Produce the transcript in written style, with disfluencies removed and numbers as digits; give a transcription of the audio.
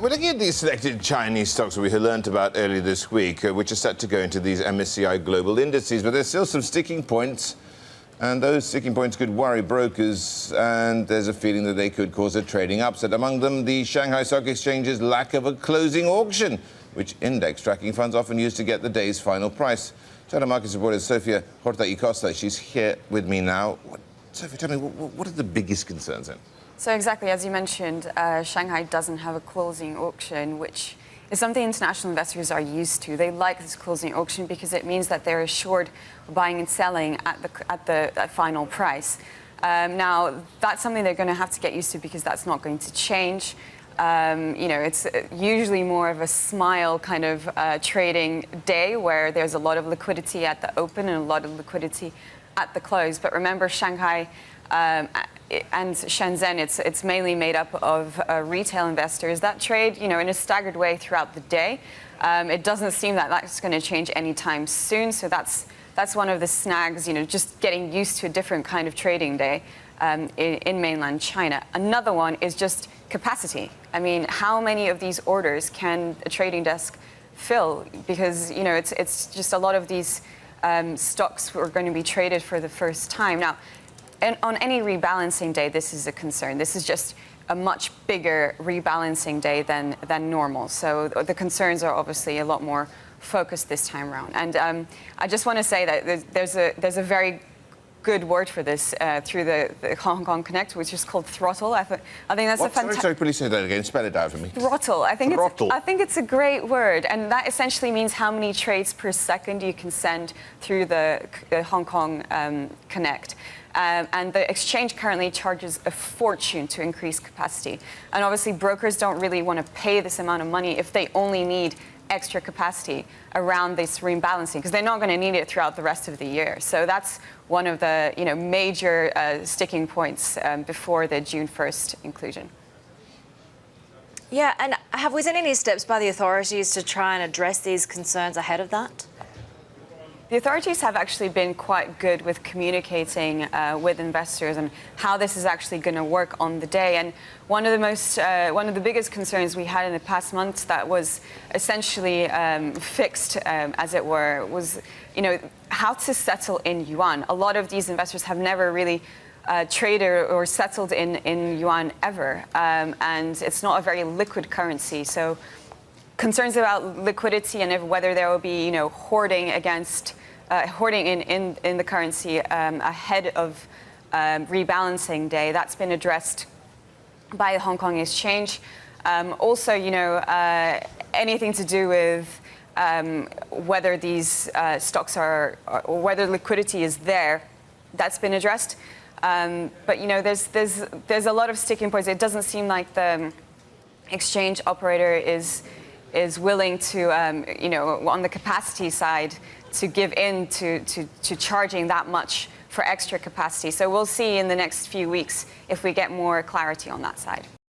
We're looking at these selected Chinese stocks that we learned about earlier this week, which are set to go into these MSCI global indices, but there's still some sticking points, and those sticking points could worry brokers, and there's a feeling that they could cause a trading upset. Among them, the Shanghai Stock Exchange's lack of a closing auction, which index tracking funds often use to get the day's final price. China Markets reporter Sofia Horta-Icosta, she's here with me now. Sophia, tell me, what are the biggest concerns then? So exactly, as you mentioned, Shanghai doesn't have a closing auction, which is something international investors are used to. They like this closing auction because it means that they're assured of buying and selling at the final price. Now, that's something they're going to have to get used to because that's not going to change. It's usually more of a smile kind of trading day where there's a lot of liquidity at the open and a lot of liquidity at the close. But remember, Shanghai and Shenzhen, it's mainly made up of retail investors that trade, in a staggered way throughout the day. It doesn't seem that that's going to change anytime soon. So that's one of the snags, just getting used to a different kind of trading day in mainland China. Another one is just capacity. I mean, how many of these orders can a trading desk fill? Because, it's just a lot of these stocks are going to be traded for the first time. Now, on any rebalancing day, this is a concern. This is just a much bigger rebalancing day than normal. So the concerns are obviously a lot more focused this time around. And I just want to say that there's a very good word for this through the Hong Kong Connect, which is called throttle. I think that's a fantastic. Sorry, please say that again. Spell it out for me. Throttle. I think it's a great word, and that essentially means how many trades per second you can send through the Hong Kong Connect. And the exchange currently charges a fortune to increase capacity. And obviously, brokers don't really want to pay this amount of money if they only need extra capacity around this rebalancing, because they're not going to need it throughout the rest of the year. So that's one of the major sticking points before the June 1st inclusion. Yeah, and have we seen any steps by the authorities to try and address these concerns ahead of that? The authorities have actually been quite good with communicating with investors and how this is actually going to work on the day. And one of the biggest concerns we had in the past months that was essentially fixed, as it were, was how to settle in yuan. A lot of these investors have never really traded or settled in yuan ever, and it's not a very liquid currency. So concerns about liquidity and whether there will be, hoarding in the currency ahead of rebalancing day. That's been addressed by the Hong Kong Exchange. Also, anything to do with whether these stocks or whether liquidity is there, that's been addressed. But there's a lot of sticking points. It doesn't seem like the exchange operator is willing to, on the capacity side, to give in to charging that much for extra capacity. So we'll see in the next few weeks if we get more clarity on that side.